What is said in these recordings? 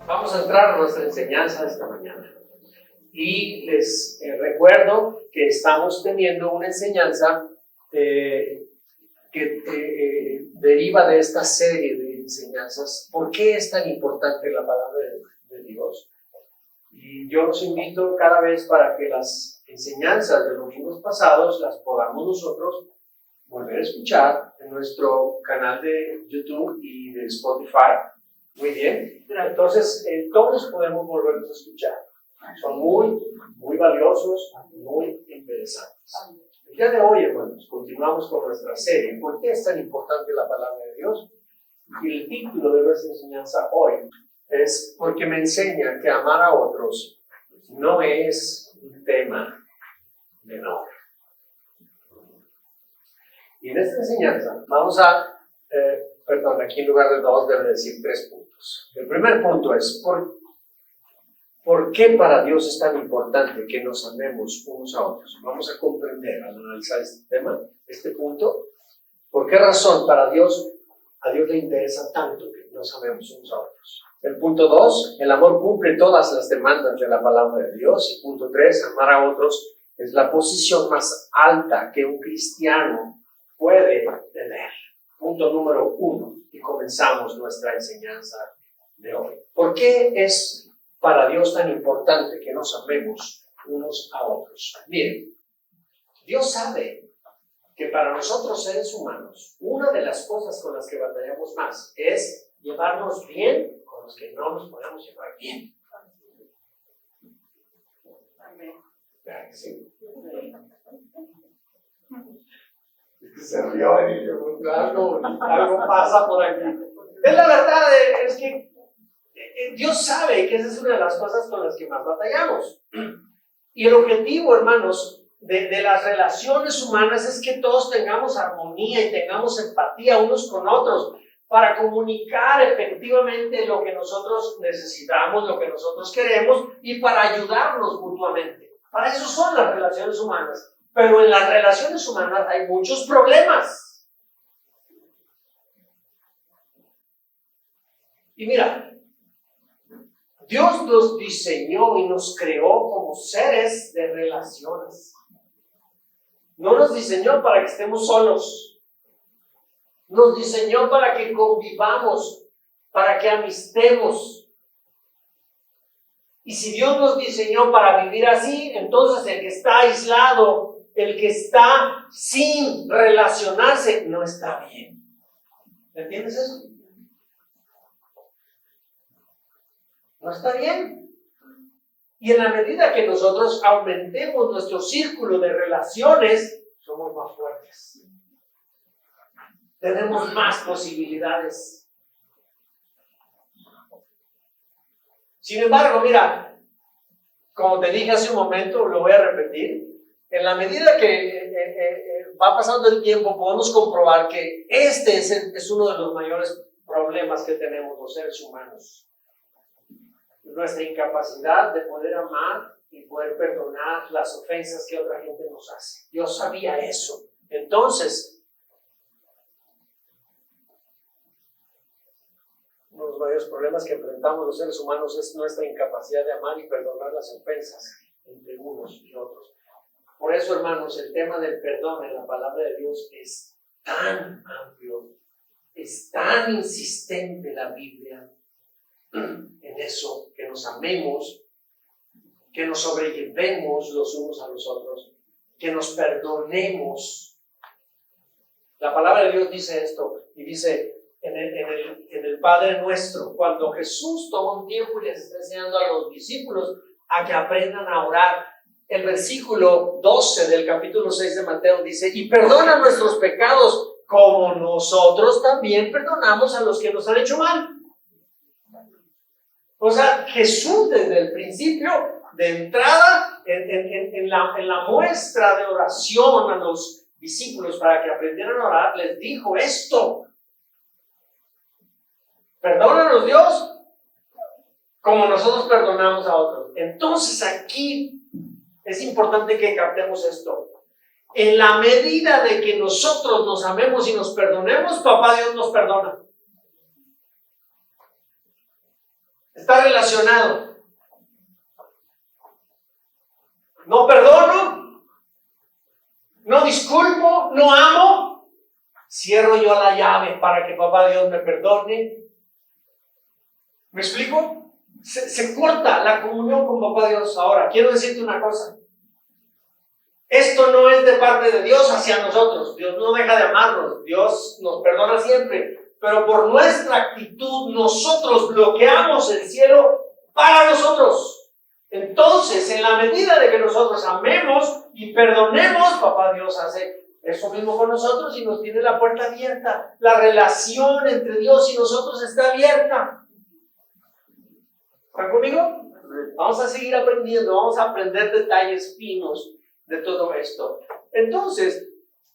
Vamos a entrar a nuestra enseñanza esta mañana. Y les recuerdo que estamos teniendo una enseñanza que deriva de esta serie de enseñanzas. ¿Por qué es tan importante la palabra de Dios? Y yo los invito cada vez para que las enseñanzas de los domingos pasados las podamos nosotros volver a escuchar en nuestro canal de YouTube y de Spotify. Muy bien. Entonces, todos podemos volverlos a escuchar. Son muy valiosos, muy interesantes. El día de hoy, hermanos, continuamos con nuestra serie. ¿Por qué es tan importante la palabra de Dios? Y el título de nuestra enseñanza hoy es porque me enseña que amar a otros no es un tema menor. Y en esta enseñanza vamos a, aquí en lugar de 2 debe decir 3 puntos. El primer punto es, ¿por qué para Dios es tan importante que nos amemos unos a otros? Vamos a comprender al analizar este tema, este punto. ¿Por qué razón para Dios, a Dios le interesa tanto que nos amemos unos a otros? El punto 2, el amor cumple todas las demandas de la palabra de Dios. Y punto 3, amar a otros es la posición más alta que un cristiano puede tener. Punto número 1, y comenzamos nuestra enseñanza de hoy. ¿Por qué es para Dios tan importante que nos amemos unos a otros? Miren, Dios sabe que para nosotros seres humanos, una de las cosas con las que batallamos más es llevarnos bien con los que no nos podemos llevar bien. ¿Verdad que sí? Se rió y dijo, algo pasa por aquí. Es la verdad, es que Dios sabe que esa es una de las cosas con las que más batallamos. Y el objetivo, hermanos, de las relaciones humanas es que todos tengamos armonía y tengamos empatía unos con otros para comunicar efectivamente lo que nosotros necesitamos, lo que nosotros queremos y para ayudarnos mutuamente. Para eso son las relaciones humanas. Pero en las relaciones humanas hay muchos problemas. Y mira, Dios nos diseñó y nos creó como seres de relaciones. No nos diseñó para que estemos solos. Nos diseñó para que convivamos, para que amistemos. Y si Dios nos diseñó para vivir así, entonces el que está aislado, el que está sin relacionarse, no está bien. ¿Entiendes eso? No está bien. Y en la medida que nosotros aumentemos nuestro círculo de relaciones, somos más fuertes. Tenemos más posibilidades. Sin embargo, mira, como te dije hace un momento, lo voy a repetir, en la medida que va pasando el tiempo, podemos comprobar que este es uno de los mayores problemas que tenemos los seres humanos. Nuestra incapacidad de poder amar y poder perdonar las ofensas que otra gente nos hace. Dios sabía eso. Entonces, uno de los mayores problemas que enfrentamos los seres humanos es nuestra incapacidad de amar y perdonar las ofensas entre unos y otros. Por eso, hermanos, el tema del perdón en la palabra de Dios es tan amplio, es tan insistente la Biblia en eso, que nos amemos, que nos sobrellevemos los unos a los otros, que nos perdonemos. La palabra de Dios dice esto, y dice en el Padre Nuestro, cuando Jesús toma un tiempo y les está enseñando a los discípulos a que aprendan a orar. El versículo 12 del capítulo 6 de Mateo dice, y perdona nuestros pecados como nosotros también perdonamos a los que nos han hecho mal. O sea, Jesús desde el principio, de entrada, en la muestra de oración a los discípulos para que aprendieran a orar, les dijo esto. Perdónanos, Dios, como nosotros perdonamos a otros. Entonces aquí es importante que captemos esto. En la medida de que nosotros nos amemos y nos perdonemos, Papá Dios nos perdona. Está relacionado. No perdono, no disculpo, no amo. Cierro yo la llave para que papá Dios me perdone. ¿Me explico? Se corta la comunión con papá Dios. Ahora, quiero decirte una cosa. Esto no es de parte de Dios hacia nosotros. Dios no deja de amarnos. Dios nos perdona siempre. Pero por nuestra actitud, nosotros bloqueamos el cielo para nosotros. Entonces, en la medida de que nosotros amemos y perdonemos, papá Dios hace eso mismo con nosotros y nos tiene la puerta abierta. La relación entre Dios y nosotros está abierta. ¿Están conmigo? Vamos a seguir aprendiendo, vamos a aprender detalles finos de todo esto. Entonces,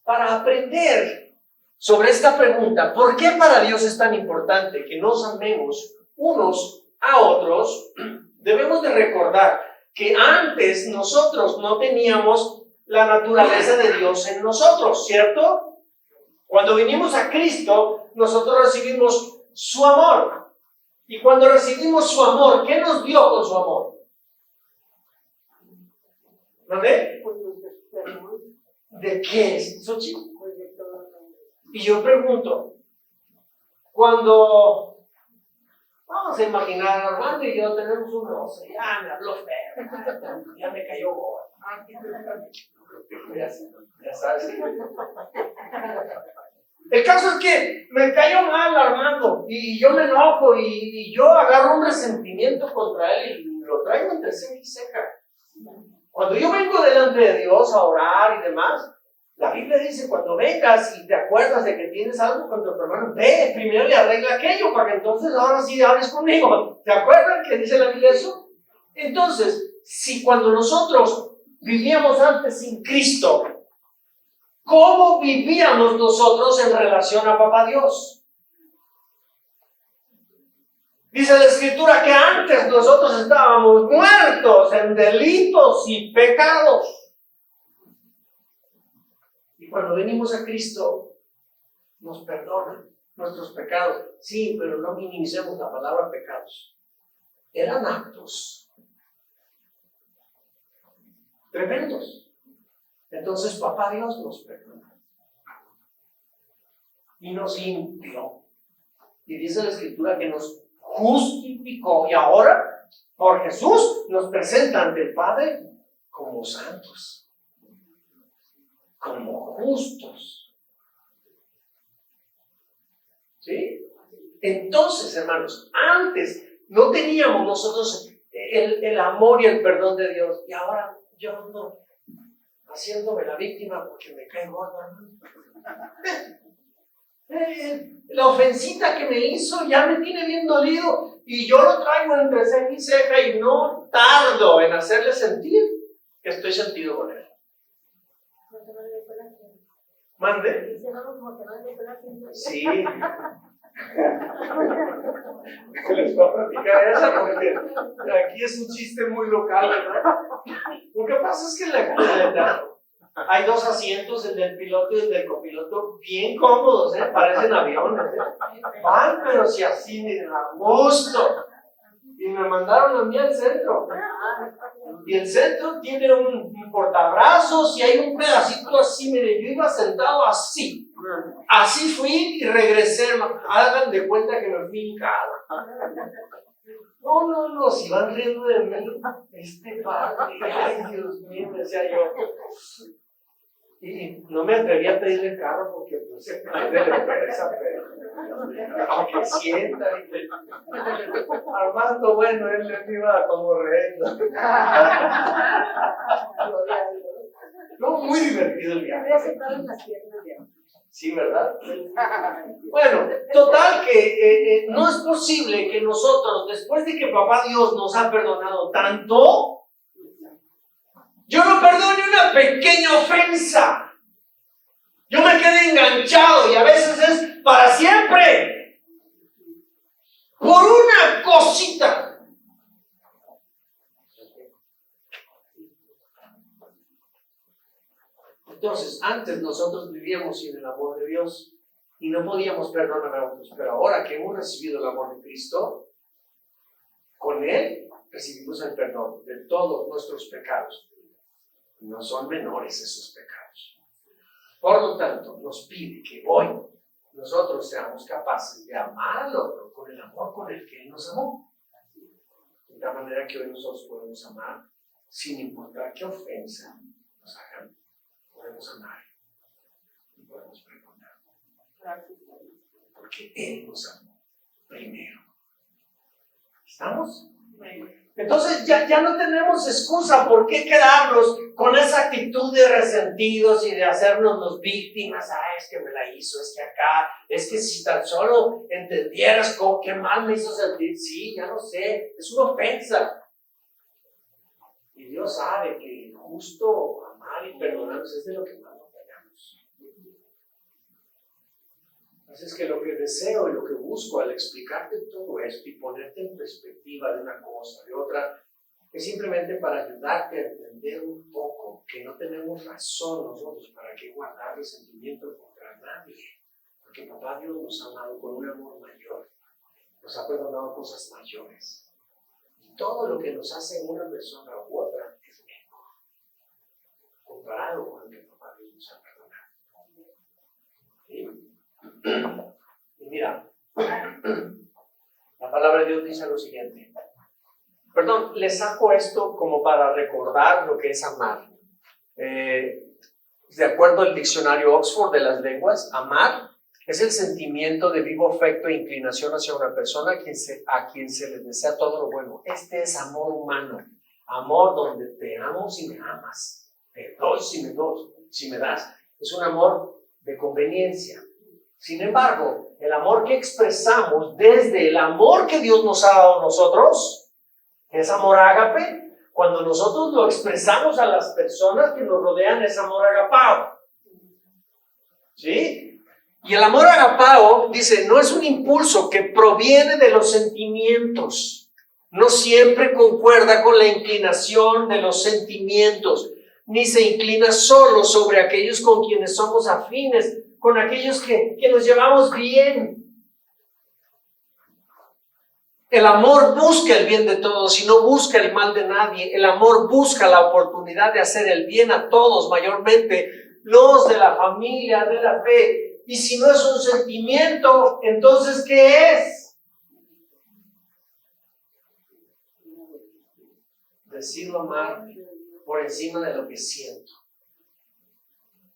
para aprender sobre esta pregunta, ¿por qué para Dios es tan importante que nos amemos unos a otros? Debemos de recordar que antes nosotros no teníamos la naturaleza de Dios en nosotros, ¿cierto? Cuando vinimos a Cristo, nosotros recibimos su amor. Y cuando recibimos su amor, ¿qué nos dio con su amor? ¿Dónde? ¿De qué es eso, chico? Y yo pregunto, cuando vamos a imaginar, Armando y yo tenemos un roce, ya me habló feo, ya me cayó gordo. Ya sabes. El caso es que me cayó mal Armando y yo me enojo y yo agarro un resentimiento contra él y lo traigo entre ceja y ceja. Cuando yo vengo delante de Dios a orar y demás, la Biblia dice, cuando vengas y te acuerdas de que tienes algo contra tu hermano, ve primero y arregla aquello para que entonces ahora sí hables conmigo. ¿Se acuerdan que dice la Biblia eso? Entonces, si cuando nosotros vivíamos antes sin Cristo, ¿cómo vivíamos nosotros en relación a Papá Dios? Dice la Escritura que antes nosotros estábamos muertos en delitos y pecados. Y cuando venimos a Cristo, nos perdonan nuestros pecados. Sí, pero no minimicemos la palabra pecados. Eran actos tremendos. Entonces, Papá Dios nos perdona. Y nos limpió. Y dice la Escritura que nos justificó. Y ahora, por Jesús, nos presenta ante el Padre como santos. Como justos. ¿Sí? Entonces, hermanos, antes no teníamos nosotros el amor y el perdón de Dios. Y ahora yo ando haciéndome la víctima porque me cae gordo, hermano. La ofensita que me hizo ya me tiene bien dolido y yo lo traigo entre ceja y ceja y no tardo en hacerle sentir que estoy sentido con él. ¿Mande? Sí. Les voy a platicar esa porque aquí es un chiste muy local, ¿verdad? Lo que pasa es que hay dos asientos, el del piloto y el del copiloto, bien cómodos, parecen aviones. Van, pero si así, miren, a gusto. Y me mandaron a mí al centro. Y el centro tiene un portabrazos y hay un pedacito así, miren, yo iba sentado así. Así fui y regresé, hagan de cuenta que me fui hincado. No, si van riendo de mí, padre, ay Dios mío, me decía yo. Y no me atreví a pedirle el carro porque pues se cae de la empresa, pero aunque sienta, Armando, bueno, él le iba como rey. No, muy divertido el viaje. Sí, ¿verdad? Bueno, total que no es posible que nosotros, después de que Papá Dios nos ha perdonado tanto, yo no perdone una pequeña ofensa. Yo me quedé enganchado y a veces es para siempre. Por una cosita. Entonces, antes nosotros vivíamos sin el amor de Dios y no podíamos perdonar a otros. Pero ahora que hemos recibido el amor de Cristo, Con Él recibimos el perdón de todos nuestros pecados. No son menores esos pecados. Por lo tanto, nos pide que hoy nosotros seamos capaces de amar al otro con el amor con el que Él nos amó. De la manera que hoy nosotros podemos amar sin importar qué ofensa nos hagan. Podemos amar y podemos perdonar. Porque Él nos amó primero. ¿Estamos? Entonces ya no tenemos excusa por qué quedarnos con esa actitud de resentidos y de hacernos los víctimas. Es que me la hizo, es que acá, es que si tan solo entendieras qué mal me hizo sentir. Sí, ya lo sé, es una ofensa. Y Dios sabe que justo amar y perdonarnos es de lo que más nos fallamos. Así es que lo que deseo y lo que busco al explicarte todo esto y ponerte en perspectiva de una cosa, de otra, es simplemente para ayudarte a entender un poco que no tenemos razón nosotros para qué guardar resentimiento contra nadie, porque Papá Dios nos ha amado con un amor mayor, nos ha perdonado cosas mayores. Y todo lo que nos hace una persona u otra es menor, comparado con lo que Papá Dios nos ha perdonado. ¿Sí? Y mira, la palabra de Dios dice lo siguiente. Perdón, les saco esto como para recordar lo que es amar. De acuerdo al diccionario Oxford de las lenguas, amar es el sentimiento de vivo afecto e inclinación hacia una persona a quien se le desea todo lo bueno. Este es amor humano. Amor donde te amo si me amas, te doy si me das. Es un amor de conveniencia. Sin embargo, el amor que expresamos desde el amor que Dios nos ha dado a nosotros, es amor ágape, cuando nosotros lo expresamos a las personas que nos rodean, es amor agapao. ¿Sí? Y el amor agapao, dice, no es un impulso que proviene de los sentimientos. No siempre concuerda con la inclinación de los sentimientos, ni se inclina solo sobre aquellos con quienes somos afines, con aquellos que nos llevamos bien. El amor busca el bien de todos y no busca el mal de nadie. El amor busca la oportunidad de hacer el bien a todos, mayormente los de la familia, de la fe. Y si no es un sentimiento, entonces ¿qué es? Decido amar por encima de lo que siento.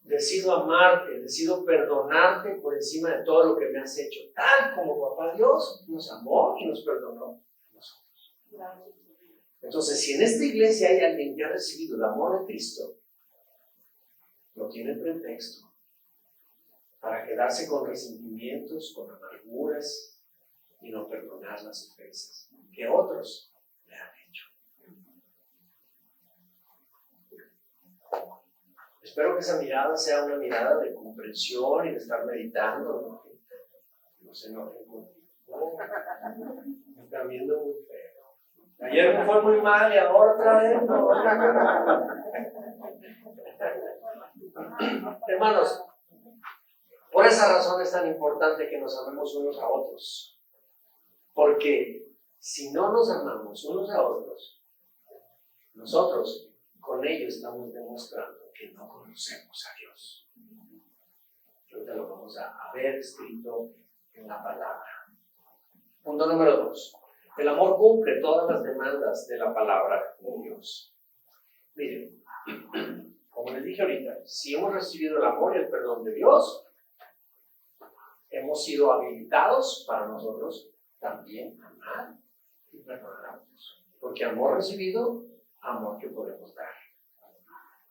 Decido amarte, decido perdonarte por encima de todo lo que me has hecho, tal como Papá Dios nos amó y nos perdonó a nosotros. Entonces, si en esta iglesia hay alguien que ha recibido el amor de Cristo, no tiene pretexto para quedarse con resentimientos, con amarguras y no perdonar las ofensas que otros le han hecho. Espero que esa mirada sea una mirada de comprensión y de estar meditando. No se enojen conmigo. Me están viendo muy feo. Ayer me fue muy mal y ahora otra vez no. Hermanos, por esa razón es tan importante que nos amemos unos a otros. Porque si no nos amamos unos a otros, nosotros con ello estamos demostrando que no conocemos a Dios. Ahorita lo vamos a ver escrito en la palabra. Punto número 2. El amor cumple todas las demandas de la palabra de Dios. Miren, como les dije ahorita, si hemos recibido el amor y el perdón de Dios, hemos sido habilitados para nosotros también amar y perdonar a otros. Porque amor recibido, amor que podemos dar.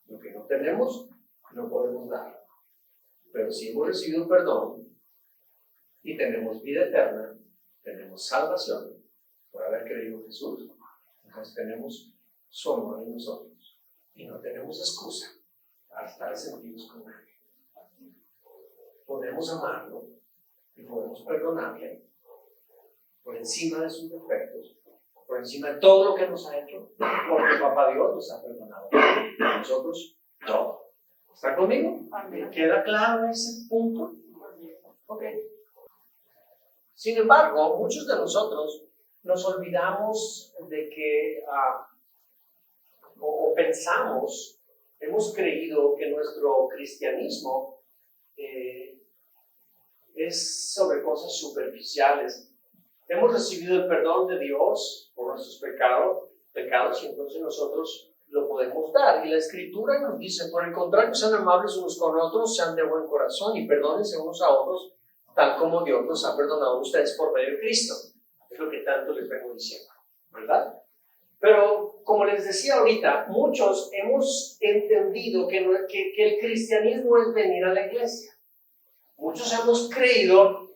Lo que no tenemos, no podemos dar. Pero si hemos recibido perdón y tenemos vida eterna, tenemos salvación por haber creído en Jesús, entonces tenemos su amor en nosotros. Y no tenemos excusa para estar resentidos con nadie. Podemos amarlo y podemos perdonarle por encima de sus defectos, por encima de todo lo que nos ha hecho, porque Papá Dios nos ha perdonado a nosotros todo. ¿Está conmigo? ¿Me queda claro ese punto? Ok. Sin embargo, muchos de nosotros nos olvidamos de que, o pensamos, hemos creído que nuestro cristianismo es sobre cosas superficiales. Hemos recibido el perdón de Dios por nuestros pecados y entonces nosotros lo podemos dar. Y la Escritura nos dice, por el contrario, sean amables unos con otros, sean de buen corazón y perdónense unos a otros, tal como Dios nos ha perdonado a ustedes por medio de Cristo. Es lo que tanto les vengo diciendo, ¿verdad? Pero, como les decía ahorita, muchos hemos entendido que el cristianismo es venir a la iglesia. Muchos hemos creído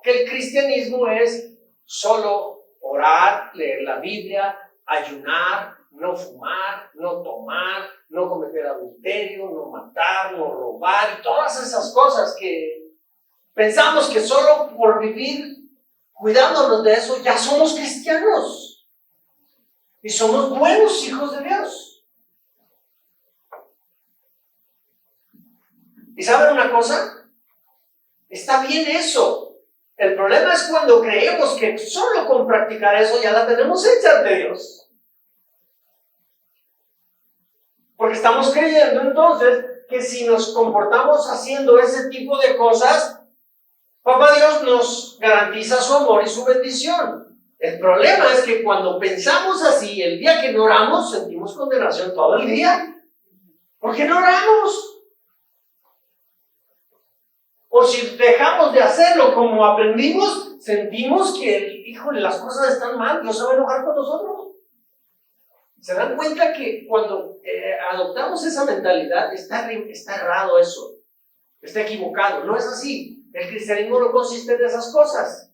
que el cristianismo es solo orar, leer la Biblia, ayunar, no fumar, no tomar, no cometer adulterio, no matar, no robar, y todas esas cosas que pensamos que solo por vivir cuidándonos de eso ya somos cristianos. Y somos buenos hijos de Dios. ¿Y saben una cosa? Está bien eso. El problema es cuando creemos que solo con practicar eso ya la tenemos hecha ante Dios. Porque estamos creyendo entonces que si nos comportamos haciendo ese tipo de cosas, Papá Dios nos garantiza su amor y su bendición. El problema es que cuando pensamos así, el día que no oramos, sentimos condenación todo el día. ¿Por qué no oramos? O si dejamos de hacerlo como aprendimos, sentimos que, híjole, las cosas están mal, Dios se va a enojar con nosotros. ¿Se dan cuenta que cuando adoptamos esa mentalidad, está errado eso? Está equivocado. No es así. El cristianismo no consiste en esas cosas.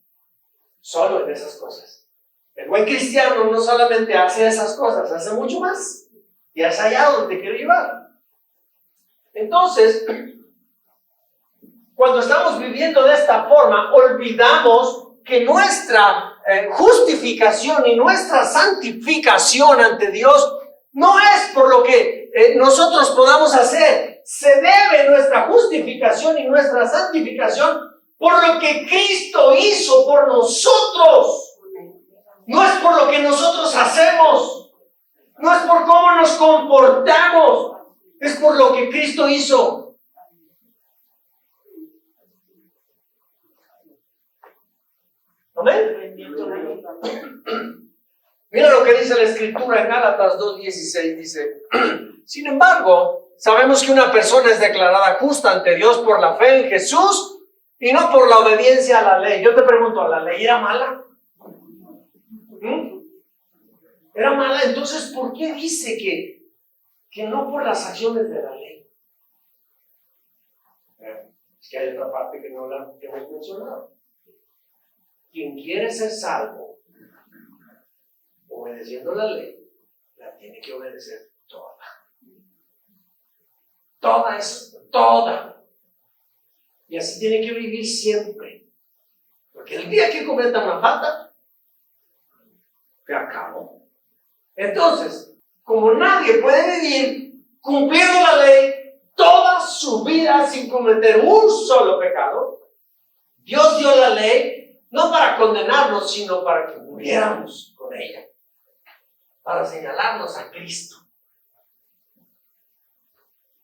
Solo en esas cosas. El buen cristiano no solamente hace esas cosas, hace mucho más. Y es allá donde te quiero llevar. Entonces, cuando estamos viviendo de esta forma, olvidamos que nuestra justificación y nuestra santificación ante Dios no es por lo que nosotros podamos hacer. Se debe nuestra justificación y nuestra santificación por lo que Cristo hizo por nosotros. No es por lo que nosotros hacemos. No es por cómo nos comportamos. Es por lo que Cristo hizo. ¿Amén? Mira lo que dice la Escritura en Gálatas 2:16. Dice, sin embargo, sabemos que una persona es declarada justa ante Dios por la fe en Jesús y no por la obediencia a la ley. Yo te pregunto, ¿la ley era mala? ¿Era mala? Entonces, ¿por qué dice que no por las acciones de la ley? Es que hay otra parte que no la hemos mencionado. Quien quiere ser salvo, obedeciendo la ley, la tiene que obedecer toda. Toda. Y así tiene que vivir siempre. Porque el día que cometa una falta, se acabó. Entonces, como nadie puede vivir cumpliendo la ley toda su vida sin cometer un solo pecado, Dios dio la ley no para condenarnos, sino para que muriéramos con ella, para señalarnos a Cristo,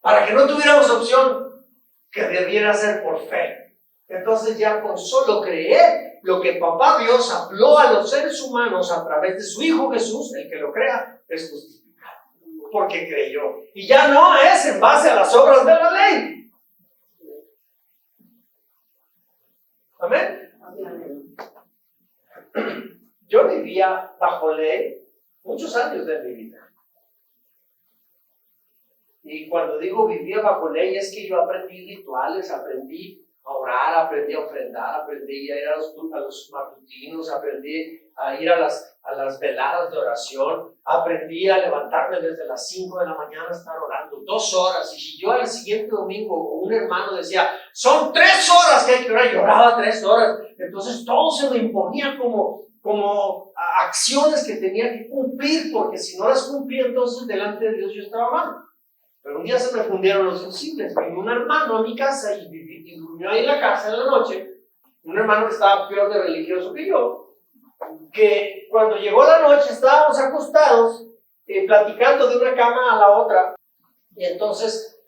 para que no tuviéramos opción, que debiera ser por fe. Entonces ya con solo creer lo que Papá Dios habló a los seres humanos a través de su Hijo Jesús, el que lo crea es justificado, porque creyó. Y ya no es en base a las obras de la ley. Amén. Yo vivía bajo ley muchos años de mi vida. Y cuando digo vivía bajo ley, es que yo aprendí rituales, aprendí a orar, aprendí a ofrendar, aprendí a ir a los matutinos, aprendí a ir a las veladas de oración, aprendí a levantarme desde las 5 de la mañana a estar orando 2 horas. Y si yo al siguiente domingo un hermano decía, son 3 horas que hay que orar, yo oraba 3 horas. Entonces todo se me imponía como acciones que tenía que cumplir, porque si no las cumplía, entonces delante de Dios yo estaba mal. Pero un día se me fundieron los fusibles. Vino un hermano a mi casa y durmió ahí en la casa en la noche. Un hermano que estaba peor de religioso que yo, que cuando llegó la noche estábamos acostados, platicando de una cama a la otra, y entonces,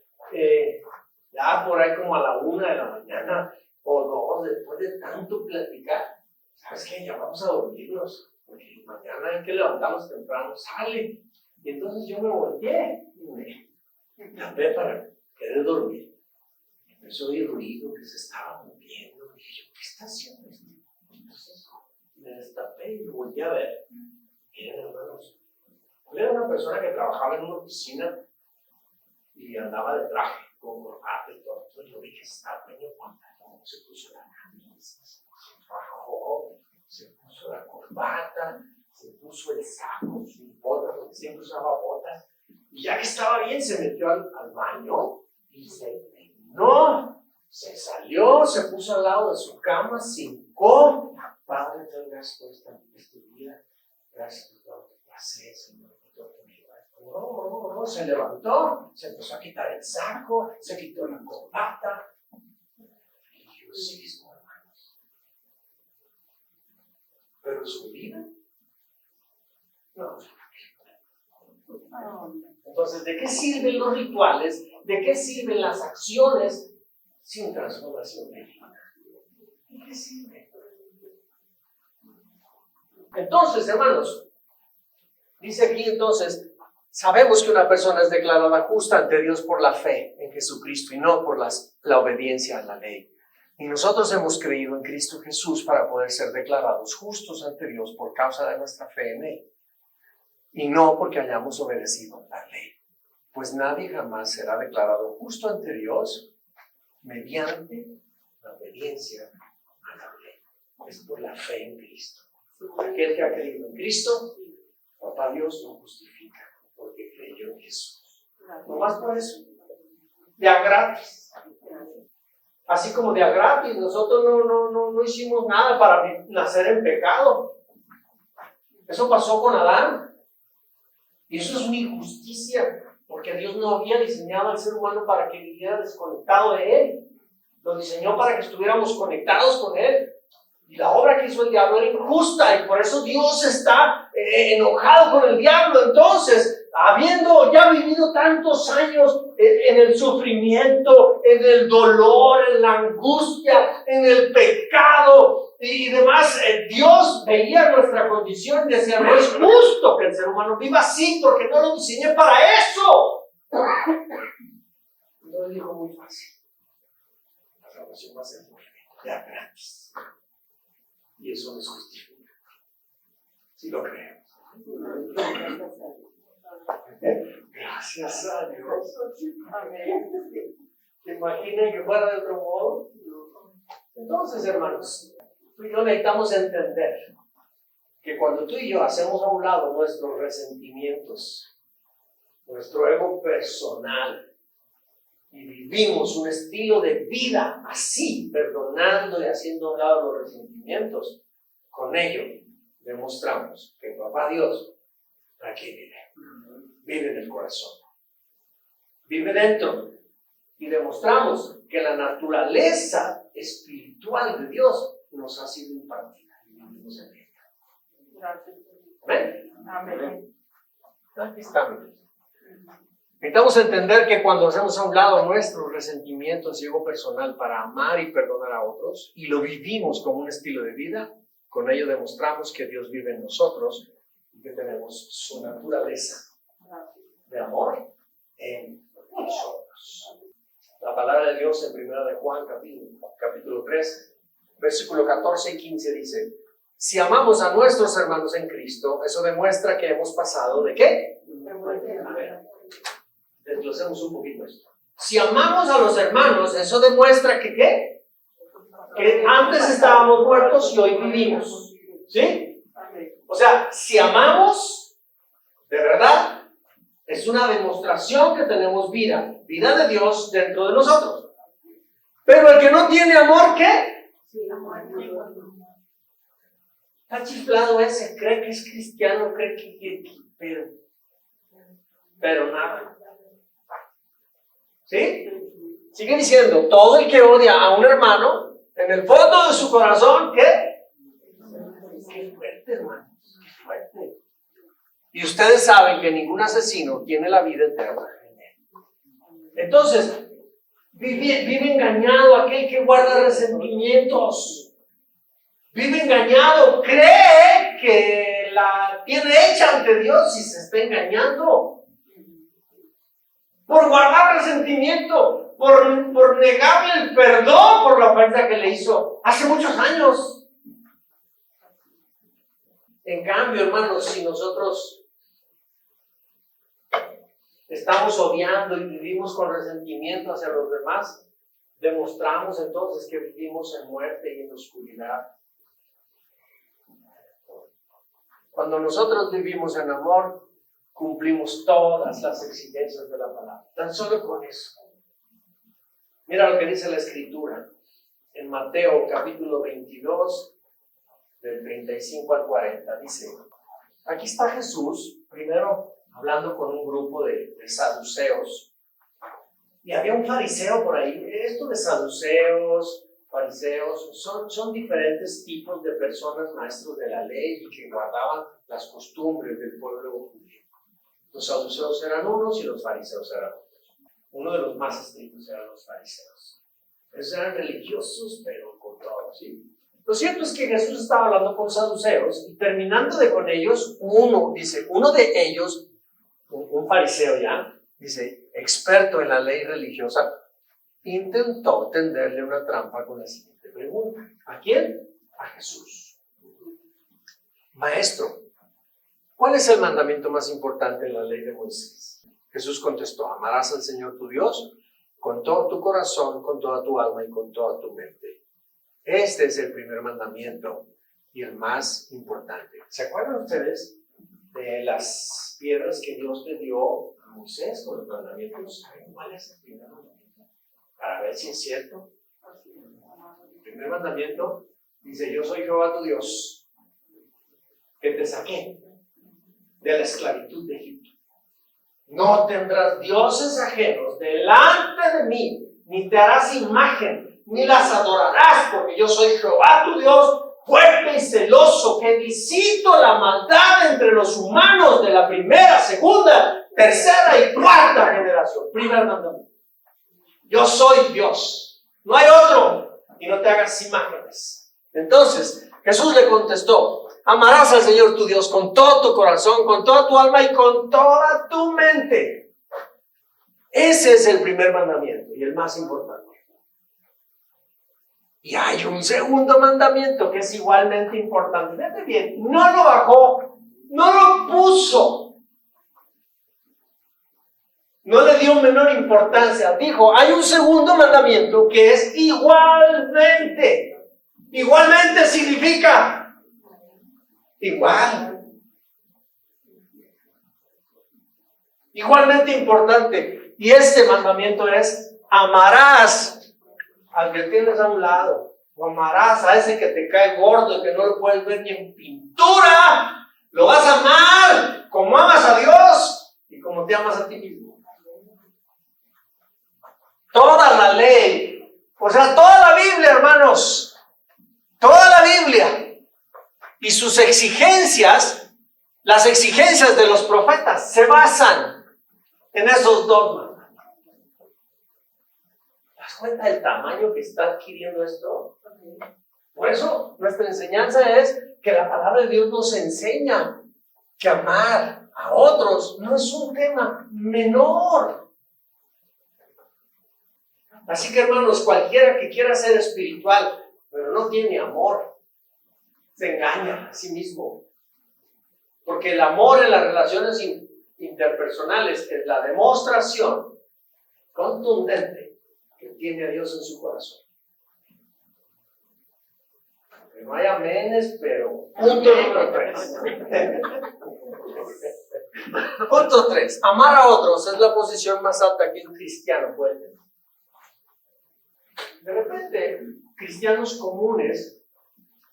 ya por ahí como a la 1 de la mañana o 2, después de tanto platicar, ¿sabes qué? Ya vamos a dormirnos, porque mañana hay que levantarnos temprano, sale. Y entonces yo me volteé y me tapé para querer dormir. Empezó a oír ruido que se estaba moviendo. Y dije yo, ¿qué está haciendo esto? Entonces me destapé y me volteé a ver. Miren, hermanos, era una persona que trabajaba en una oficina y andaba de traje, con corbata y todo. Entonces yo vi que se estaba poniendo pantalón, se puso la camisa, se bajó, se puso la corbata, se puso el saco, su bota, porque siempre usaba botas. Y ya que estaba bien, se metió al baño y se peinó, se salió, se puso al lado de su cama, se hincó. Padre, te doy gracias por este día, gracias por todo lo que pasé, Señor, por todo lo que me ayudaste. No, se levantó, se empezó a quitar el saco, se quitó la corbata. Religiosismo, hermanos. Pero su vida, no. Entonces, ¿de qué sirven los rituales? ¿De qué sirven las acciones sin transformación de vida? ¿De qué sirve? Entonces, hermanos, dice aquí entonces, sabemos que una persona es declarada justa ante Dios por la fe en Jesucristo y no por la obediencia a la ley. Y nosotros hemos creído en Cristo Jesús para poder ser declarados justos ante Dios por causa de nuestra fe en Él. Y no porque hayamos obedecido la ley. Pues nadie jamás será declarado justo ante Dios mediante la obediencia a la ley. Es por la fe en Cristo. Aquel que ha creído en Cristo, papá Dios lo justifica porque creyó en Jesús. No más por eso. De a gratis. Así como de a gratis, nosotros no hicimos nada para nacer en pecado. Eso pasó con Adán. Y eso es una injusticia, porque Dios no había diseñado al ser humano para que viviera desconectado de Él. Lo diseñó para que estuviéramos conectados con Él. Y la obra que hizo el diablo era injusta, y por eso Dios está enojado con el diablo. Entonces, habiendo ya vivido tantos años en el sufrimiento, en el dolor, en la angustia, en el pecado y demás, Dios veía nuestra condición y decía, no es justo que el ser humano viva así, porque no lo diseñé para eso. No le dijo muy fácil. La salvación va a ser muy ya gratis. Y eso nos justifica. Si lo creemos. Gracias a Dios. ¿Te imaginas que fuera de otro modo? Entonces, hermanos, tú y yo necesitamos entender que cuando tú y yo hacemos a un lado nuestros resentimientos, nuestro ego personal, y vivimos un estilo de vida así, perdonando y haciendo a un lado los resentimientos, con ello demostramos que Papá Dios aquí vive en el corazón, vive dentro, y demostramos que la naturaleza espiritual de Dios nos ha sido impartida y vivimos en ella. ¿Amén? Amén. Aquí estamos. Necesitamos entender que cuando hacemos a un lado nuestros resentimientos y ego personal para amar y perdonar a otros, y lo vivimos como un estilo de vida, con ello demostramos que Dios vive en nosotros y que tenemos su naturaleza de amor en nosotros. La palabra de Dios en 1 de Juan, capítulo 3, versículo 14 y 15 dice, si amamos a nuestros hermanos en Cristo, eso demuestra que hemos pasado ¿de qué? A ver, desglosemos un poquito esto. Si amamos a los hermanos, eso demuestra que ¿qué? Que antes estábamos muertos y hoy vivimos. ¿Sí? O sea, si amamos, de verdad, es una demostración que tenemos vida de Dios dentro de nosotros. Pero el que no tiene amor, ¿qué? Está chiflado ese, cree que es cristiano, cree que pero nada. ¿Sí? Sigue diciendo, todo el que odia a un hermano, en el fondo de su corazón, ¿qué? Qué fuerte fuerte, hermanos, qué fuerte. Y ustedes saben que ningún asesino tiene la vida eterna. Entonces, vive engañado aquel que guarda resentimientos. Vive engañado, cree que la tiene hecha ante Dios y se está engañando. Por guardar resentimiento, por negarle el perdón por la ofensa que le hizo hace muchos años. En cambio, hermanos, si nosotros estamos odiando y vivimos con resentimiento hacia los demás, demostramos entonces que vivimos en muerte y en oscuridad. Cuando nosotros vivimos en amor, cumplimos todas las exigencias de la palabra. Tan solo con eso. Mira lo que dice la Escritura en Mateo capítulo 22, del 35 al 40. Dice, aquí está Jesús, primero hablando con un grupo de saduceos. Y había un fariseo por ahí. Esto de saduceos, fariseos, son diferentes tipos de personas maestros de la ley y que guardaban las costumbres del pueblo judío. Los saduceos eran unos y los fariseos eran otros. Uno de los más estrictos eran los fariseos. Esos eran religiosos, pero con todo, ¿sí? Lo cierto es que Jesús estaba hablando con saduceos y terminando con ellos, uno de ellos, un fariseo ya, dice, experto en la ley religiosa, intentó tenderle una trampa con la siguiente pregunta. ¿A quién? A Jesús. Maestro, ¿cuál es el mandamiento más importante en la ley de Moisés? Jesús contestó, amarás al Señor tu Dios con todo tu corazón, con toda tu alma y con toda tu mente. Este es el primer mandamiento y el más importante. ¿Se acuerdan ustedes de las piedras que Dios le dio a Moisés con los mandamientos? ¿Saben cuál es el primer mandamiento? Para ver si es cierto. El primer mandamiento dice, yo soy Jehová tu Dios, que te saqué de la esclavitud de Egipto. No tendrás dioses ajenos delante de mí, ni te harás imagen, ni las adorarás, porque yo soy Jehová tu Dios, fuerte y celoso, que visito la maldad entre los humanos de la primera, segunda, tercera y cuarta generación. Primer mandamiento. Yo soy Dios, no hay otro, y no te hagas imágenes. Entonces, Jesús le contestó, amarás al Señor tu Dios con todo tu corazón, con toda tu alma y con toda tu mente. Ese es el primer mandamiento y el más importante. Y hay un segundo mandamiento que es igualmente importante. Fíjate bien, no lo bajó, no lo puso, no le dio menor importancia. Dijo, hay un segundo mandamiento que es igualmente. Igualmente significa igual. Igualmente importante. Y este mandamiento es, amarás al que tienes a un lado, o amarás a ese que te cae gordo y que no lo puedes ver ni en pintura. Lo vas a amar como amas a Dios y como te amas a ti mismo. Toda la ley, o sea, toda la Biblia, hermanos, toda la Biblia y sus exigencias, las exigencias de los profetas, se basan en esos dogmas. ¿Te das cuenta del tamaño que está adquiriendo esto? Por eso nuestra enseñanza es que la palabra de Dios nos enseña que amar a otros no es un tema menor. Así que, hermanos, cualquiera que quiera ser espiritual, pero no tiene amor, se engaña a sí mismo. Porque el amor en las relaciones interpersonales es la demostración contundente que tiene a Dios en su corazón. Que no hay amenes, pero punto número 3. Punto 3. Amar a otros es la posición más alta que un cristiano puede tener. De repente, cristianos comunes,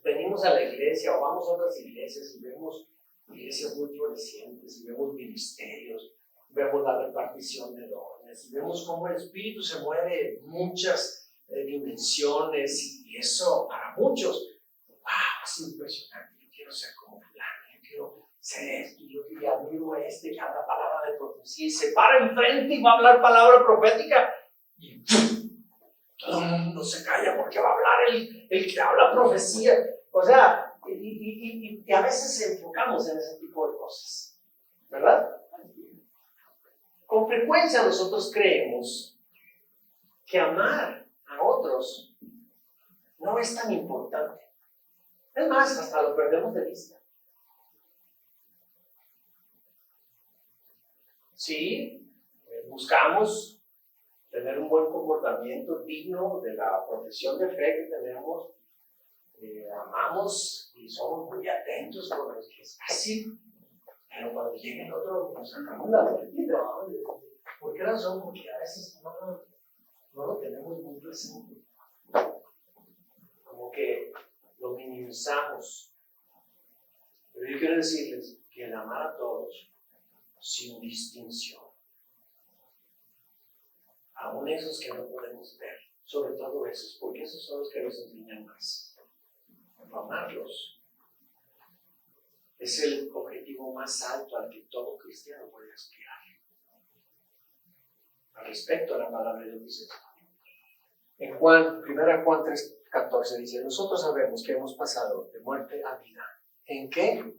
venimos a la iglesia o vamos a otras iglesias y vemos iglesias muy florecientes, y vemos ministerios, vemos la repartición de dones, y vemos cómo el Espíritu se mueve en muchas dimensiones, y eso para muchos, wow, es impresionante, yo quiero ser como Él. sé esto, y admiro a este que habla palabra de profecía y se para enfrente y va a hablar palabra profética y todo el mundo se calla porque va a hablar el que habla profecía. O sea, y a veces enfocamos en ese tipo de cosas, ¿verdad? Con frecuencia nosotros creemos que amar a otros no es tan importante. Es más, hasta lo perdemos de vista. Sí, buscamos tener un buen comportamiento digno de la profesión de fe que tenemos, amamos y somos muy atentos con los que es fácil, pero cuando llega el otro nos sacamos la vuelta. ¿Por qué razón? Porque a veces no lo tenemos muy presente. Como que lo minimizamos. Pero yo quiero decirles que el amar a todos sin distinción, aún esos que no podemos ver, sobre todo esos, porque esos son los que nos enseñan más. Amarlos es el objetivo más alto al que todo cristiano puede aspirar. Al respecto a la palabra de Dios dice, en Juan, 1 Juan 3:14 dice, nosotros sabemos que hemos pasado de muerte a vida. ¿En qué?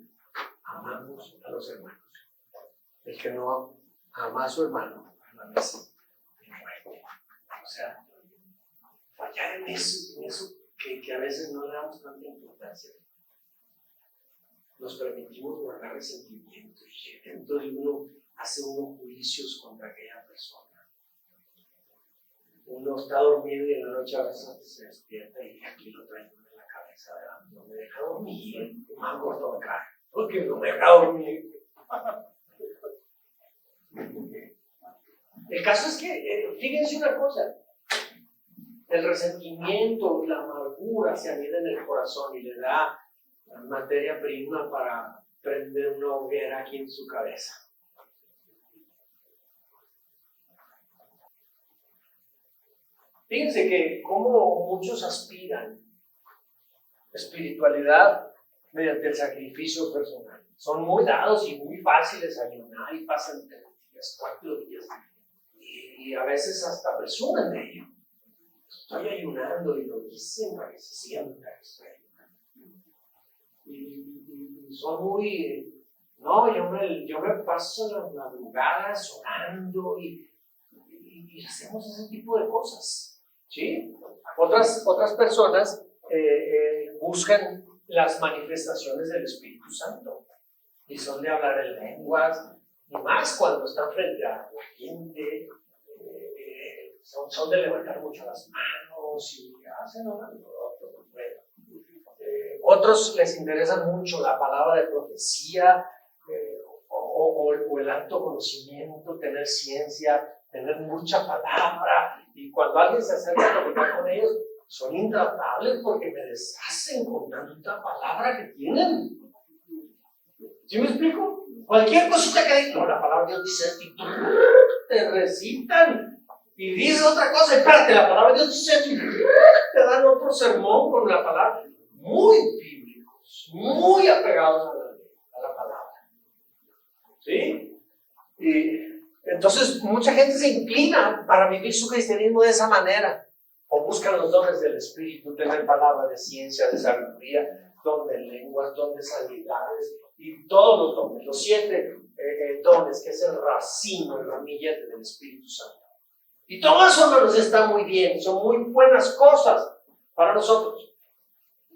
Amamos a los hermanos. El que no ama a su hermano permanece en muerte. O sea, fallar en eso que a veces no le damos tanta importancia. Nos permitimos guardar resentimiento y dentro de uno hace unos juicios contra aquella persona. Uno está dormido y en la noche a veces se despierta y aquí lo trae uno en la cabeza, ¿verdad? No me deja dormir, más gordo acá, porque no me deja dormir. El caso es que, fíjense una cosa, el resentimiento y la amargura se anida en el corazón y le da materia prima para prender una hoguera aquí en su cabeza. Fíjense que como muchos aspiran espiritualidad mediante el sacrificio personal. Son muy dados y muy fáciles a ayunar y pasan 3 días, 4 días. Y a veces hasta presumen de ello. Estoy ayunando y lo dicen para que se sienta que estoy ayunando. Y son muy... No, yo me paso las madrugadas orando y hacemos ese tipo de cosas. ¿Sí? Otras personas buscan las manifestaciones del Espíritu Santo y son de hablar en lenguas, y más cuando están frente a la gente, son de levantar mucho las manos y hacen orando. Otros les interesa mucho la palabra de profecía o el alto conocimiento, tener ciencia, tener mucha palabra, y cuando alguien se acerca a platicar con ellos, son intratables porque me deshacen con tanta palabra que tienen. ¿Sí me explico? Cualquier cosita que digan, no, la palabra de Dios dice esto, y te recitan, y dices otra cosa, espérate, la palabra de Dios dice esto, y te dan otro sermón con la palabra, muy bíblicos, muy apegados a la palabra. ¿Sí? Y entonces mucha gente se inclina para vivir su cristianismo de esa manera, o buscan los dones del Espíritu, tener palabra de ciencia, de sabiduría, don de lenguas, don de sanidades, y todos los dones, los 7 dones, que es el racimo, el ramillete del Espíritu Santo. Y todo eso no nos está muy bien, son muy buenas cosas para nosotros,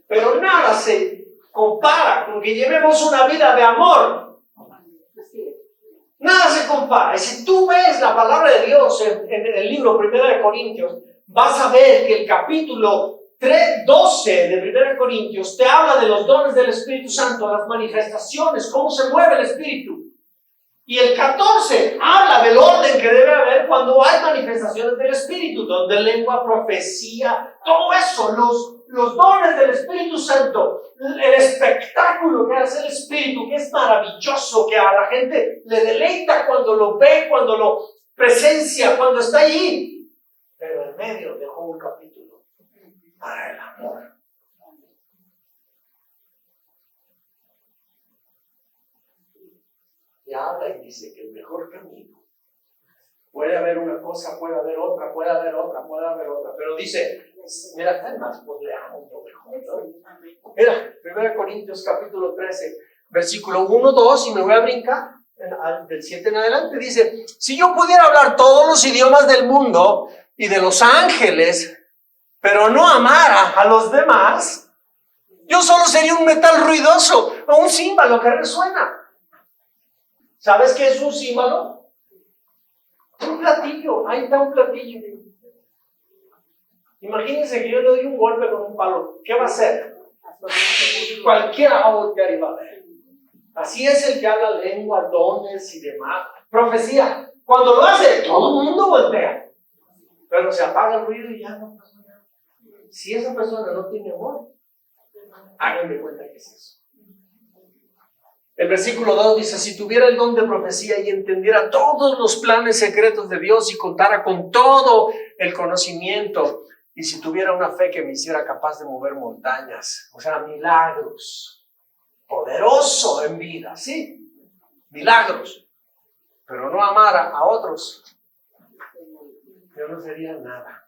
pero nada se compara con que llevemos una vida de amor. Nada se compara. Y si tú ves la palabra de Dios en el libro 1 Corintios, vas a ver que el capítulo 12 de 1 Corintios te habla de los dones del Espíritu Santo, las manifestaciones, cómo se mueve el Espíritu. Y el 14 habla del orden que debe haber cuando hay manifestaciones del Espíritu, don de lengua, profecía, todo eso, los dones del Espíritu Santo, el espectáculo que hace el Espíritu, que es maravilloso, que a la gente le deleita cuando lo ve, cuando lo presencia, cuando está allí. Pero en medio dejó un capítulo para el amor. te habla y dice que el mejor camino, puede haber una cosa, puede haber otra, puede haber otra, puede haber otra, pero dice, mira, además, pues leamos lo mejor, ¿no? Mira, 1 Corintios capítulo 13, versículo 1, 2, y me voy a brincar del 7 en adelante, dice, si yo pudiera hablar todos los idiomas del mundo y de los ángeles, pero no amara a los demás, yo solo sería un metal ruidoso o un címbalo que resuena. ¿Sabes qué es un címbalo? Un platillo, ahí está un platillo. Imagínense que yo le doy un golpe con un palo, ¿qué va a hacer? Cualquiera va a voltear y va a ver. Así es el que habla lengua, dones y demás. Profecía. Cuando lo hace, todo el mundo voltea. Pero se apaga el ruido y ya no pasa nada. Si esa persona no tiene amor, háganme cuenta que es eso. El versículo 2 dice, si tuviera el don de profecía y entendiera todos los planes secretos de Dios y contara con todo el conocimiento, y si tuviera una fe que me hiciera capaz de mover montañas, o sea, milagros, poderoso en vida, sí, milagros, pero no amara a otros, yo no sería nada.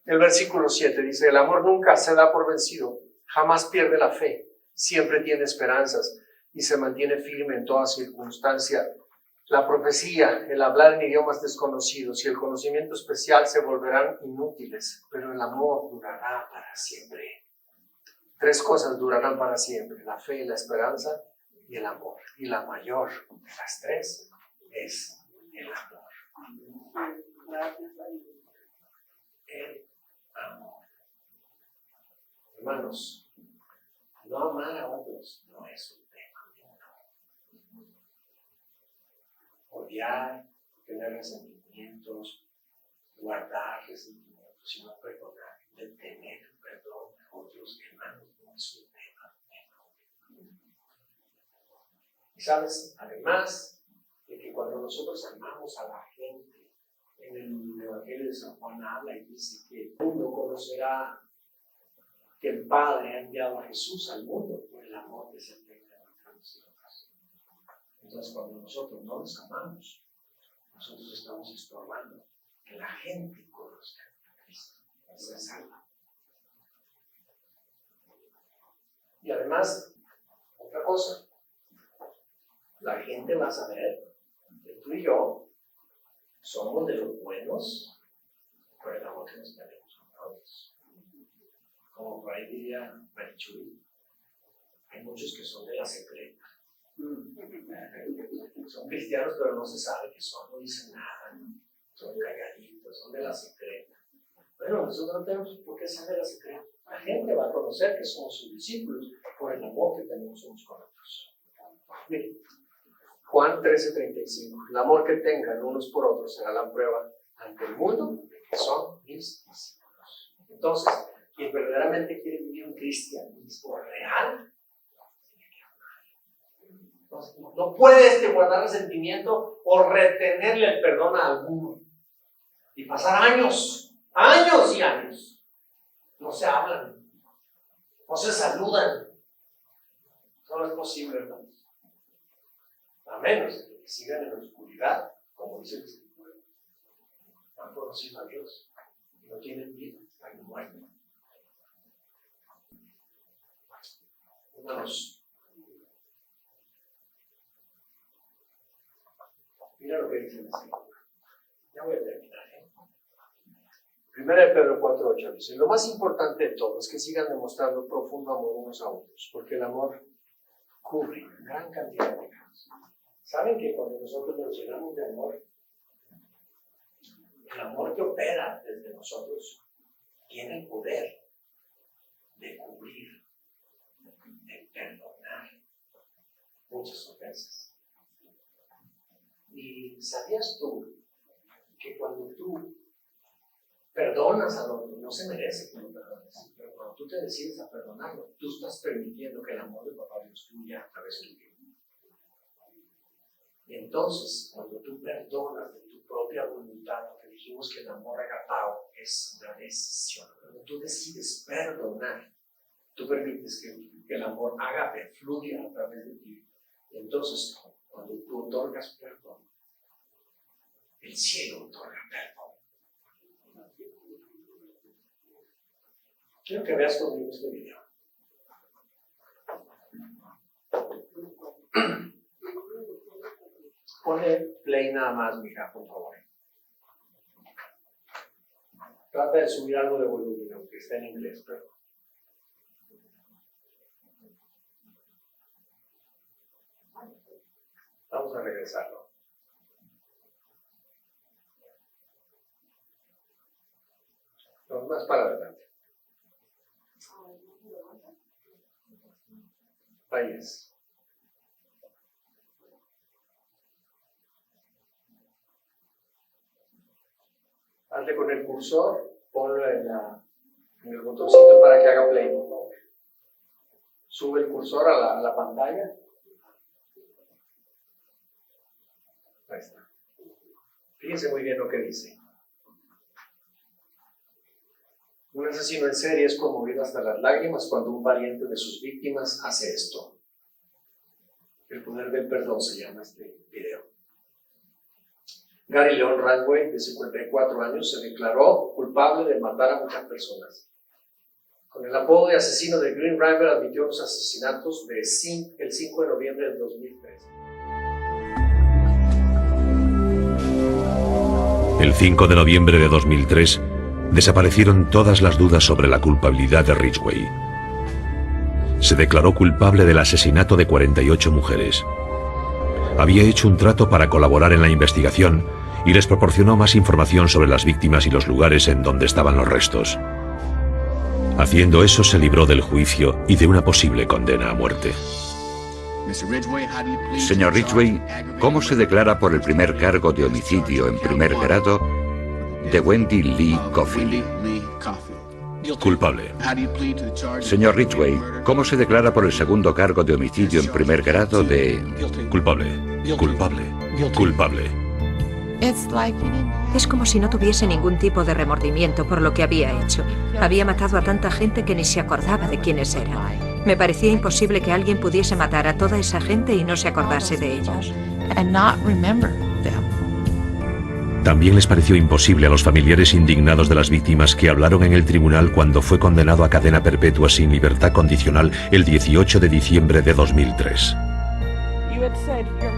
El versículo 7 dice, el amor nunca se da por vencido, jamás pierde la fe, siempre tiene esperanzas y se mantiene firme en toda circunstancia. La profecía, el hablar en idiomas desconocidos y el conocimiento especial se volverán inútiles, pero el amor durará para siempre. 3 cosas durarán para siempre, la fe, la esperanza y el amor. Y la mayor de las 3 es el amor. El amor. Hermanos, no amar a otros no es un tema. Odiar, tener resentimientos, guardar resentimientos, sino perdonar, detener el perdón a otros, hermanos, no es un tema. Y sabes, además de que cuando nosotros amamos a la gente, en el Evangelio de San Juan habla y dice que el mundo conocerá que el Padre ha enviado a Jesús al mundo por el amor que se entrega entre nosotros. Entonces, cuando nosotros no nos amamos, nosotros estamos estorbando que la gente conozca a Cristo, se salva. Y además, otra cosa, la gente va a saber que tú y yo somos de los buenos por el amor que nos tenemos con todos. Como por ahí diría Marichuy, hay muchos que son de la secreta. Son cristianos, pero no se sabe que son, no dicen nada, son calladitos, son de la secreta. Bueno, nosotros no tenemos por qué ser de la secreta. La gente va a conocer que somos sus discípulos por el amor que tenemos unos con otros. Miren, Juan 13:35. El amor que tengan unos por otros será la prueba ante el mundo de que son mis discípulos. Entonces, quien verdaderamente quiere vivir un cristianismo real, no puedes guardar resentimiento o retenerle el perdón a alguno. Y pasar años y años. No se hablan, no se saludan. Eso no es posible, hermanos. A menos que sigan en la oscuridad, como dice el Escritura. No han conocido a Dios. No tienen vida, están muertos. Hermanos, mira lo que dice el Escritura. Ya voy a terminar. 1 Pedro 4:8 dice, lo más importante de todo es que sigan demostrando profundo amor unos a otros, porque el amor cubre gran cantidad de pecados. ¿Saben que cuando nosotros nos llenamos de amor, el amor que opera desde nosotros tiene el poder de cubrir, de perdonar muchas ofensas? ¿Y sabías tú que cuando tú perdonas al otro, no se merece que lo perdones, pero cuando tú te decides a perdonarlo, tú estás permitiendo que el amor de Papá Dios fluya a través de ti? Y entonces, cuando tú perdonas de tu propia voluntad, porque dijimos que el amor agapao es una decisión, cuando tú decides perdonar, tú permites que el amor agape fluya a través de ti. Entonces, cuando tú otorgas perdón, el cielo otorga perdón. Quiero que veas conmigo este video. Ponle play nada más, mija, por favor. Trata de subir algo de volumen, aunque esté en inglés, pero... Vamos a regresarlo. No, más para adelante. Ahí es. Hazle con el cursor, ponlo en el botoncito para que haga play, por favor. Sube el cursor a la pantalla. Ahí está. Fíjense muy bien lo que dice. Un asesino en serie es conmovido hasta las lágrimas cuando un pariente de sus víctimas hace esto. El poder del perdón se llama este video. Gary Leon Ridgway, de 54 años, se declaró culpable de matar a muchas personas. Con el apodo de asesino de Green River, admitió los asesinatos el 5 de noviembre del 2003. El 5 de noviembre de 2003, desaparecieron todas las dudas sobre la culpabilidad de Ridgway. Se declaró culpable del asesinato de 48 mujeres. Había hecho un trato para colaborar en la investigación y les proporcionó más información sobre las víctimas y los lugares en donde estaban los restos. Haciendo eso, se libró del juicio y de una posible condena a muerte. Señor Ridgway, ¿cómo se declara por el primer cargo de homicidio en primer grado de Wendy Lee Caulfield? Culpable. Señor Ridgway, ¿cómo se declara por el segundo cargo de homicidio en primer grado de... Culpable. Culpable. Culpable. Es como si no tuviese ningún tipo de remordimiento por lo que había hecho. Había matado a tanta gente que ni se acordaba de quiénes eran. Me parecía imposible que alguien pudiese matar a toda esa gente y no se acordase de ellos. También les pareció imposible a los familiares indignados de las víctimas que hablaron en el tribunal cuando fue condenado a cadena perpetua sin libertad condicional el 18 de diciembre de 2003.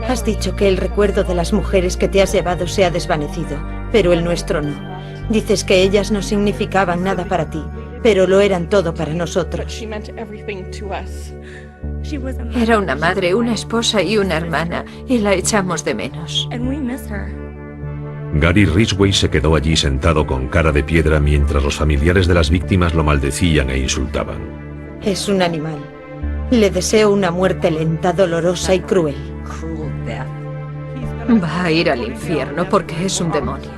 Has dicho que el recuerdo de las mujeres que te has llevado se ha desvanecido, pero el nuestro no. Dices que ellas no significaban nada para ti, pero lo eran todo para nosotros. Era una madre, una esposa y una hermana, y la echamos de menos. Gary Ridgway se quedó allí sentado con cara de piedra mientras los familiares de las víctimas lo maldecían e insultaban. Es un animal. Le deseo una muerte lenta, dolorosa y cruel. Va a ir al infierno porque es un demonio.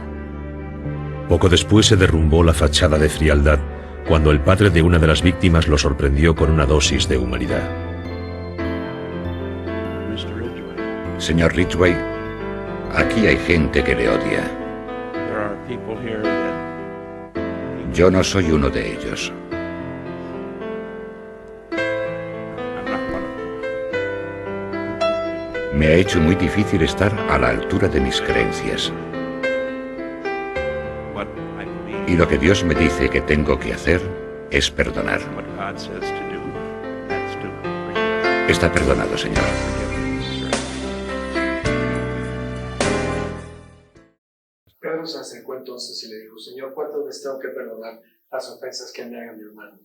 Poco después se derrumbó la fachada de frialdad cuando el padre de una de las víctimas lo sorprendió con una dosis de humanidad. Señor Ridgway, aquí hay gente que le odia. Yo no soy uno de ellos. Me ha hecho muy difícil estar a la altura de mis creencias. Y lo que Dios me dice que tengo que hacer es perdonar. Está perdonado, Señor. Pedro se acercó entonces y le dijo: Señor, ¿cuántas veces tengo que perdonar las ofensas que me haga mi hermano?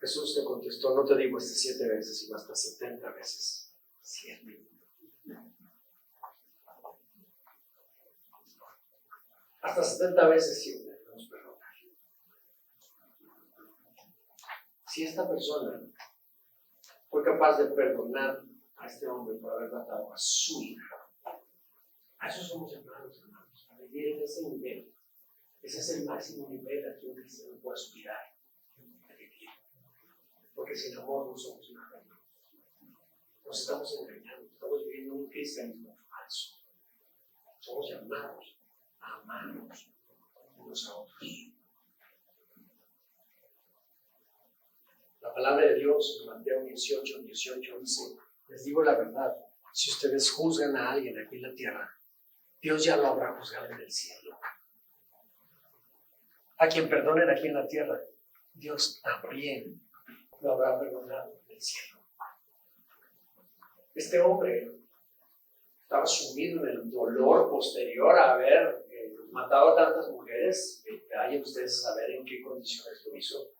Jesús le contestó: no te digo 7 veces, sino hasta 70 veces. 7. Hasta 70 veces siempre debemos perdonar. Si esta persona fue capaz de perdonar a este hombre por haber matado a su hija, a eso somos hermanos, a vivir en ese nivel. Ese es el máximo nivel a que un cristiano puede aspirar. Porque sin amor no somos nada. Nos estamos engañando, estamos viviendo un cristianismo falso. Somos llamados a amarnos unos a otros. La palabra de Dios en Mateo 18 dice, les digo la verdad, si ustedes juzgan a alguien aquí en la tierra, Dios ya lo habrá juzgado en el cielo. A quien perdonen aquí en la tierra, Dios también lo habrá perdonado en el cielo. Este hombre estaba sumido en el dolor posterior a haber matado a tantas mujeres. Vayan ustedes a saber en qué condiciones lo hizo.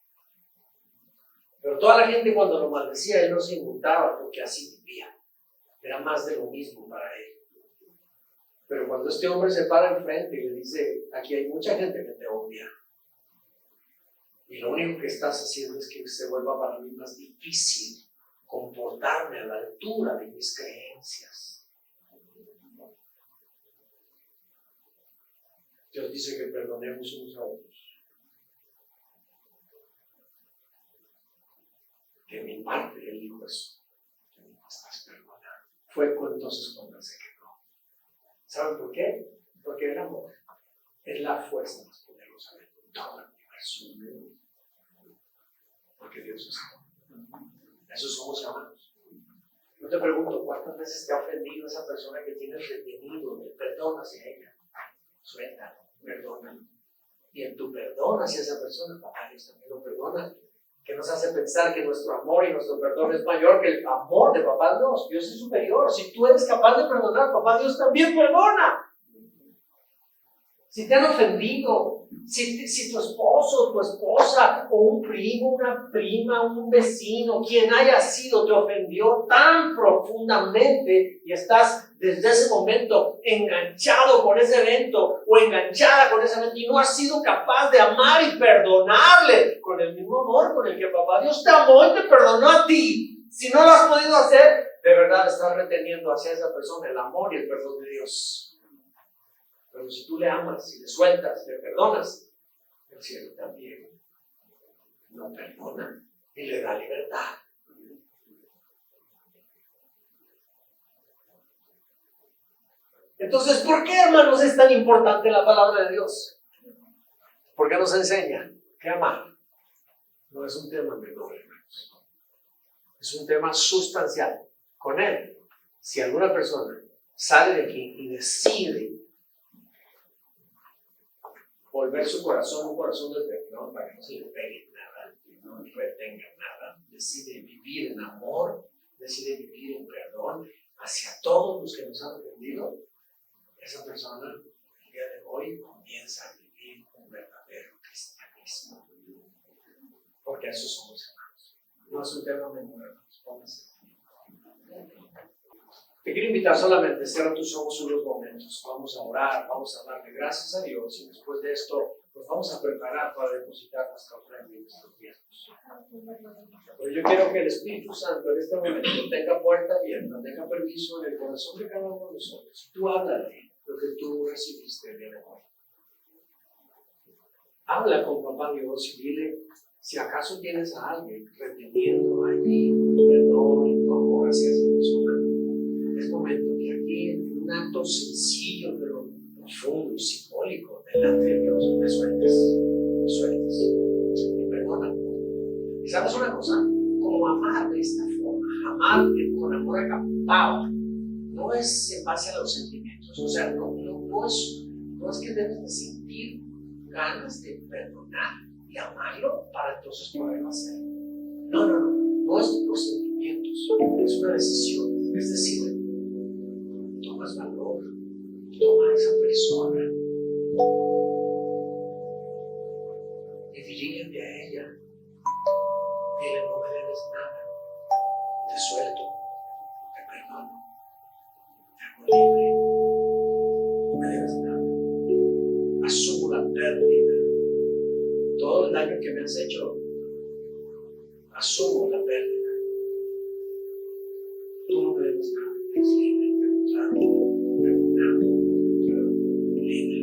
Pero toda la gente cuando lo maldecía, él no se inmutaba porque así vivía. Era más de lo mismo para él. Pero cuando este hombre se para enfrente y le dice, aquí hay mucha gente que te odia, y lo único que estás haciendo es que se vuelva para mí más difícil comportarme a la altura de mis creencias. Dios dice que perdonemos unos a otros. De mi parte, él dijo eso. Que no estás perdonando. Fue entonces cuando se quedó. ¿Saben por qué? Porque el amor es la fuerza más poderosa de todo el universo. Porque Dios es amor. Eso somos hermanos. Yo te pregunto, ¿cuántas veces te ha ofendido esa persona que tienes retenido? Perdona hacia ella. Suelta, perdona. Y en tu perdón hacia esa persona, papá Dios también lo perdona. Que nos hace pensar que nuestro amor y nuestro perdón es mayor que el amor de papá Dios. Dios es superior. Si tú eres capaz de perdonar, papá Dios también perdona. Si te han ofendido, si tu esposo, tu esposa, o un primo, una prima, un vecino, quien haya sido, te ofendió tan profundamente y estás desde ese momento enganchado con ese evento o enganchada con ese evento y no has sido capaz de amar y perdonarle con el mismo amor con el que papá Dios te amó y te perdonó a ti. Si no lo has podido hacer, de verdad estás reteniendo hacia esa persona el amor y el perdón de Dios. Pero si tú le amas, si le sueltas, le perdonas, el cielo también lo perdona y le da libertad. Entonces, ¿por qué, hermanos, es tan importante la palabra de Dios? Porque nos enseña que amar no es un tema menor, hermanos. Es un tema sustancial. Con él, si alguna persona sale de aquí y decide volver su corazón un corazón de perdón para que no se le pegue nada, que no retenga nada, decide vivir en amor, decide vivir en perdón hacia todos los que nos han ofendido, esa persona el día de hoy comienza a vivir un verdadero cristianismo. Porque eso somos hermanos. No es un tema menor, hermanos. Pónganse. Te quiero invitar solamente, cierra tus ojos unos momentos, vamos a orar, vamos a darle gracias a Dios y después de esto nos vamos a preparar para depositar nuestra ofrenda y nuestros diezmos. Pero yo quiero que el Espíritu Santo en este momento tenga puerta abierta, tenga permiso en el corazón de cada uno de nosotros. Tú háblale lo que tú recibiste el día de hoy. Habla con papá Dios y dile, si acaso tienes a alguien reteniendo allí tu perdón y tu amor hacia esa persona, es momento que aquí, en un acto sencillo pero profundo y simbólico delante de Dios, me sueltes y perdona. Y sabes una cosa, como amar de esta forma, amar con amor acapado, no es en base a los sentimientos, o sea, no es que debes de sentir ganas de perdonar y amarlo para entonces poderlo hacer. No es los sentimientos, es una decisión, es decir, tomas valor, toma a esa persona y dirígete a ella. Dile, no me debes nada, te suelto, te perdono, te hago libre, no me debes nada, asumo la pérdida, todo el daño que me has hecho, asumo la pérdida, tú no me debes nada, eres libre, te declaro perdonado, te declaro libre,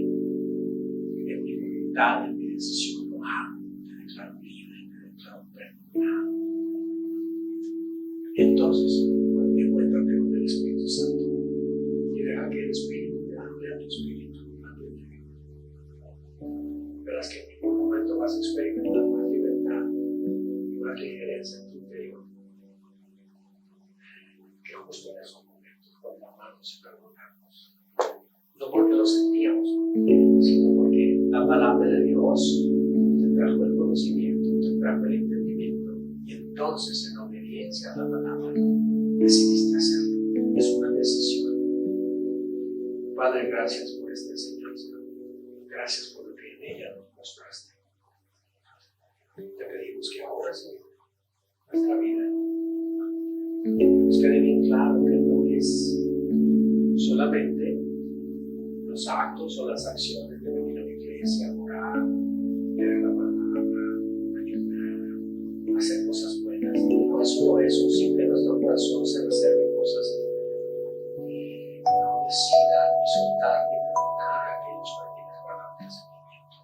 en mi voluntad, en mi decisión, lo hago, te declaro libre, te declaro perdonado. Y entonces, encuéntrate con el Espíritu Santo y deja que el Espíritu te hable a tu espíritu, a tu interior. Verás que en ningún momento vas a experimentar más libertad y más ligereza en tu interior justo en esos momentos cuando amamos y perdonamos. No porque lo sentíamos, sino porque la palabra de Dios te trajo el conocimiento, te trajo el entendimiento, y entonces en obediencia a la palabra decidiste hacerlo. Es una decisión. Padre, gracias por esta enseñanza. Gracias por lo que en ella nos mostraste. Te pedimos que ahora, Señor, nuestra vida nos quede bien claro que no es solamente los actos o las acciones de venir a la iglesia, orar, leer la palabra, ayudar, hacer cosas buenas. No es solo eso, sin que nuestro corazón se reserve cosas y no decida ni soltar ni perdonar a aquellos para quienes guardamos resentimiento.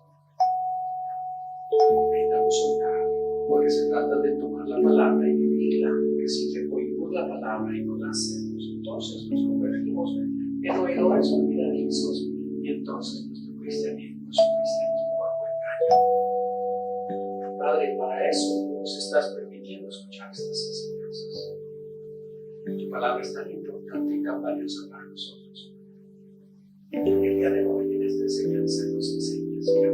Necesitamos soltar, porque se trata de tomar la palabra y vivirla, porque si oímos la palabra y no la hacemos, entonces nos convertimos en oidores olvidadizos, y entonces nuestro cristianismo es un cristianismo bajo engaño. Padre, para eso nos estás permitiendo escuchar estas enseñanzas. Tu palabra es tan importante y tan valiosa para nosotros. El día de hoy en esta enseñanza nos enseñas que